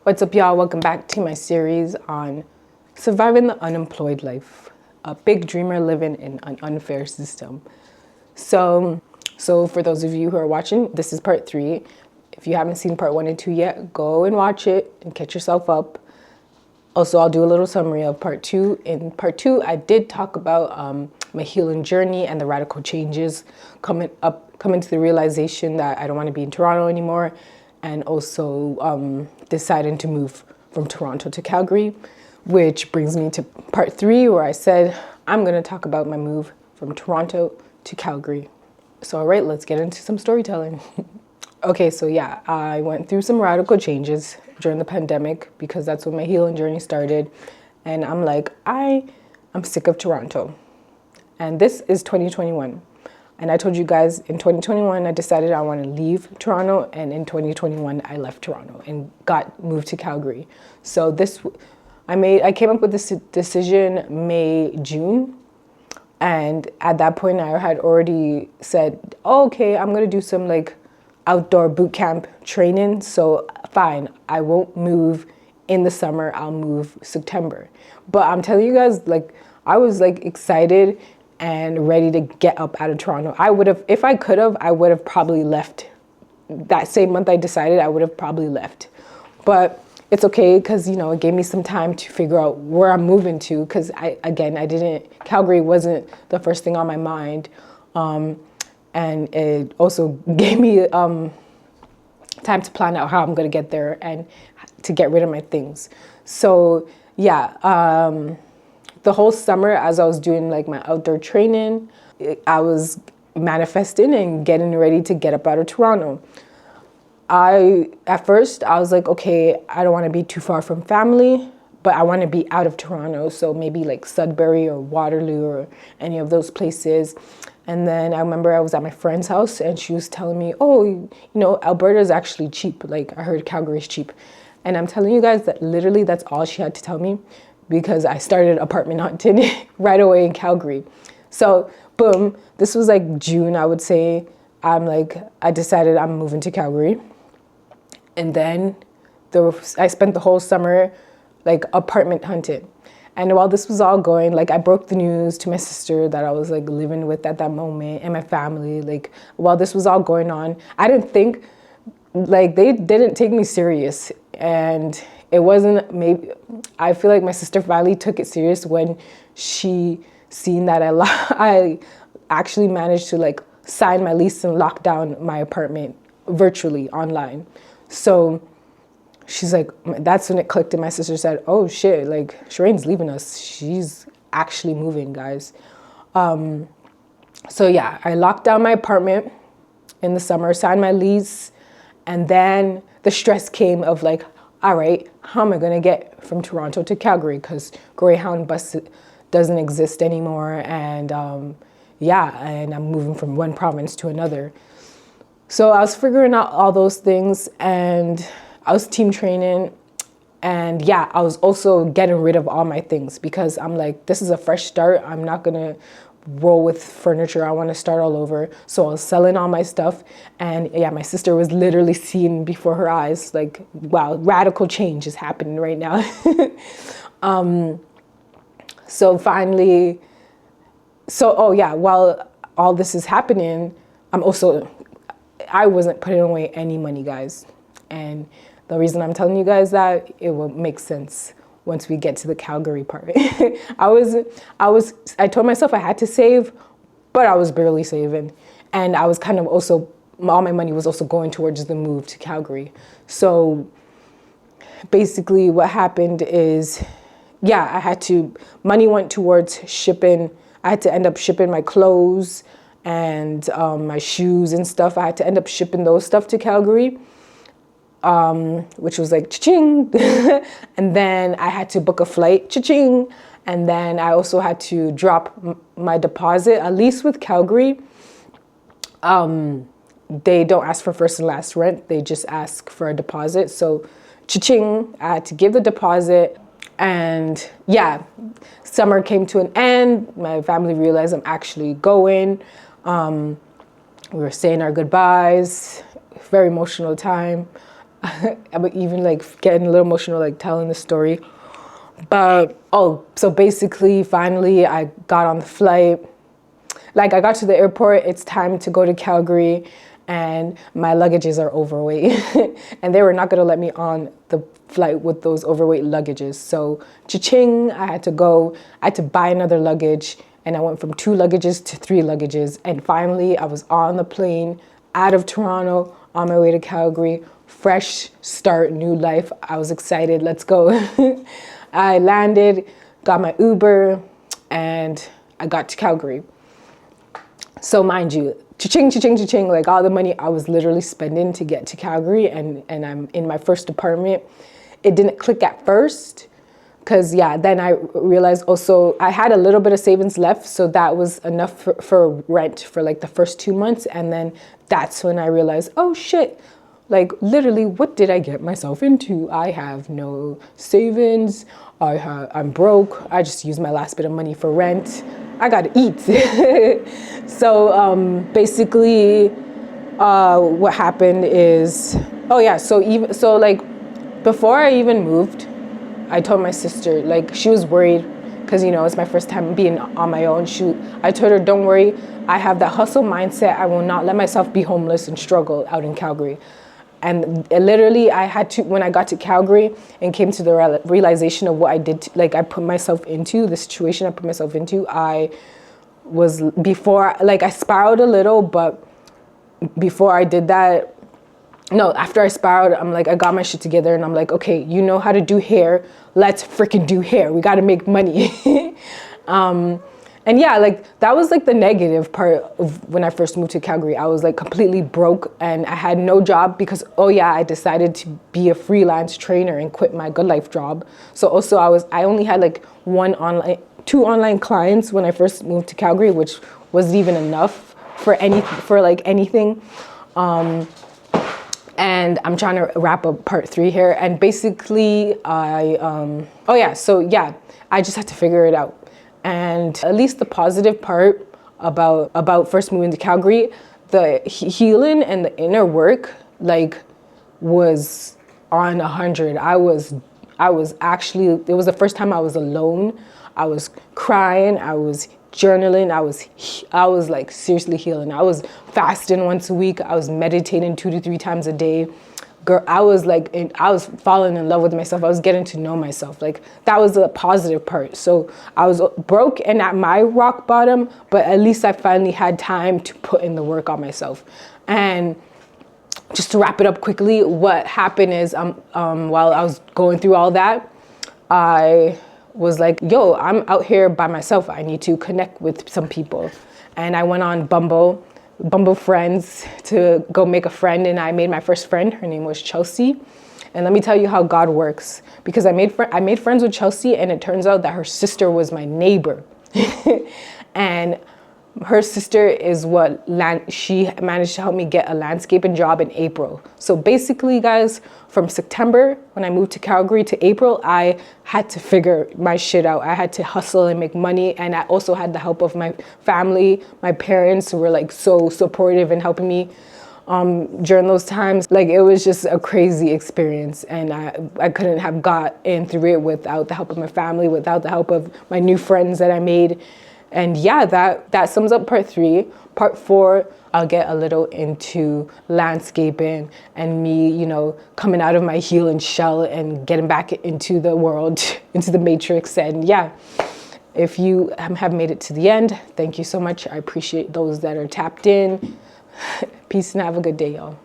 What's up, y'all? Welcome back to my series on surviving the unemployed life. A big dreamer living in an unfair system. So for those of you who are watching, this is part 3. If you haven't seen part 1 and 2 yet, go and watch it and catch yourself up. Also, I'll do a little summary of part 2. In part 2, I did talk about my healing journey and the radical changes coming to the realization that I don't want to be in Toronto anymore, and also deciding to move from Toronto to Calgary, which brings me to part 3, where I said I'm going to talk about my move from Toronto to Calgary. So all right, let's get into some storytelling. Okay, so yeah, I went through some radical changes during the pandemic because that's when my healing journey started. And I'm like, I'm sick of Toronto. And this is 2021. And I told you guys in 2021, I decided I want to leave Toronto. And in 2021, I left Toronto and moved to Calgary. So I came up with this decision May, June. And at that point, I had already said, oh, okay, I'm going to do some outdoor boot camp training. So fine, I won't move in the summer. I'll move September. But I'm telling you guys, I was excited and ready to get up out of Toronto. I would have, if I could have, I would have probably left. That same month I decided, I would have probably left. But it's okay, because it gave me some time to figure out where I'm moving to, because Calgary wasn't the first thing on my mind. And it also gave me time to plan out how I'm going to get there and to get rid of my things. So yeah, the whole summer as I was doing my outdoor training, I was manifesting and getting ready to get up out of Toronto. At first I was like, okay, I don't want to be too far from family, but I want to be out of Toronto. So maybe Sudbury or Waterloo or any of those places. And then I remember I was at my friend's house and she was telling me, oh, Alberta is actually cheap. I heard Calgary is cheap. And I'm telling you guys that literally that's all she had to tell me, because I started apartment hunting right away in Calgary. So boom, this was June, I would say. I decided I'm moving to Calgary. And then I spent the whole summer apartment hunting. And while this was all going, I broke the news to my sister that I was living with at that moment, and my family. While this was all going on, I didn't think, they didn't take me serious. And it wasn't, I feel my sister finally took it serious when she seen that I actually managed to sign my lease and lock down my apartment virtually online. So she's that's when it clicked, and my sister said, oh shit, Shireen's leaving us. She's actually moving, guys. So yeah, I locked down my apartment in the summer, signed my lease, and then the stress came of all right, how am I gonna get from Toronto to Calgary? Because Greyhound bus doesn't exist anymore, and and I'm moving from one province to another. So I was figuring out all those things, and I was team training, and yeah, I was also getting rid of all my things, because I'm this is a fresh start. I'm not gonna roll with furniture. I want to start all over. So I was selling all my stuff, and yeah, my sister was literally seeing before her eyes, wow, radical change is happening right now. So finally, while all this is happening, I wasn't putting away any money, guys. And the reason I'm telling you guys that, it will make sense once we get to the Calgary part. I told myself I had to save, but I was barely saving. And I was kind of also, all my money was also going towards the move to Calgary. So basically what happened is, yeah, money went towards shipping. I had to end up shipping my clothes and my shoes and stuff. I had to end up shipping those stuff to Calgary. Which was cha-ching. And then I had to book a flight, cha-ching. And then I also had to drop my deposit, at least with Calgary. They don't ask for first and last rent. They just ask for a deposit. So cha-ching, I had to give the deposit. And yeah, summer came to an end. My family realized I'm actually going. We were saying our goodbyes. Very emotional time. I'm even like getting a little emotional, like telling the story. But, oh, so basically, finally, I got on the flight. Like, I got to the airport, it's time to go to Calgary, and my luggages are overweight. And they were not gonna let me on the flight with those overweight luggages. So, cha-ching, I had to buy another luggage, and I went from 2 luggages to 3 luggages. And finally, I was on the plane out of Toronto, on my way to Calgary. Fresh start, new life. I was excited, let's go. I landed, got my Uber, and I got to Calgary. So mind you, cha-ching, cha-ching, cha-ching, like all the money I was literally spending to get to Calgary, and I'm in my first apartment. It didn't click at first, because then I realized also I had a little bit of savings left, so that was enough for rent for like the first 2 months. And then that's when I realized, oh shit, like literally, what did I get myself into? I have no savings. I'm broke. I just used my last bit of money for rent. I gotta eat. So basically, what happened is, so like before I even moved, I told my sister, like she was worried because it's my first time being on my own. I told her, don't worry, I have that hustle mindset. I will not let myself be homeless and struggle out in Calgary. And literally, I had to, when I got to Calgary and came to the realization of what I did, I put myself into, the situation I put myself into, I spiraled a little, but before I did that, no, after I spiraled, I'm like, I got my shit together and I'm like, okay, you know how to do hair, let's freaking do hair. We got to make money. And yeah, like that was like the negative part of when I first moved to Calgary. I was like completely broke and I had no job because, I decided to be a freelance trainer and quit my Good Life job. So also I only had like 2 online clients when I first moved to Calgary, which wasn't even enough for anything. And I'm trying to wrap up part 3 here. And basically I just had to figure it out. And at least the positive part about first moving to Calgary, the healing and the inner work was on 100. I was actually, it was the first time I was alone. I was crying, I was journaling, I was like seriously healing. I was fasting once a week. I was meditating 2 to 3 times a day. Girl, I was falling in love with myself. I was getting to know myself. Like that was the positive part. So I was broke and at my rock bottom, but at least I finally had time to put in the work on myself. And just to wrap it up quickly, what happened is while I was going through all that, I was like, yo, I'm out here by myself. I need to connect with some people. And I went on Bumble Friends to go make a friend, and I made my first friend. Her name was Chelsea. And let me tell you how God works, because I made friends with Chelsea, and it turns out that her sister was my neighbor. And her sister is she managed to help me get a landscaping job in April. So basically, guys, from September, when I moved to Calgary, to April, I had to figure my shit out. I had to hustle and make money. And I also had the help of my family, my parents, who were like so supportive and helping me during those times. Like it was just a crazy experience. And I couldn't have gotten through it without the help of my family, without the help of my new friends that I made. And yeah, that sums up part 3. Part 4, I'll get a little into landscaping and me, coming out of my healing shell and getting back into the world, into the matrix. And yeah, if you have made it to the end, thank you so much. I appreciate those that are tapped in. Peace and have a good day, y'all.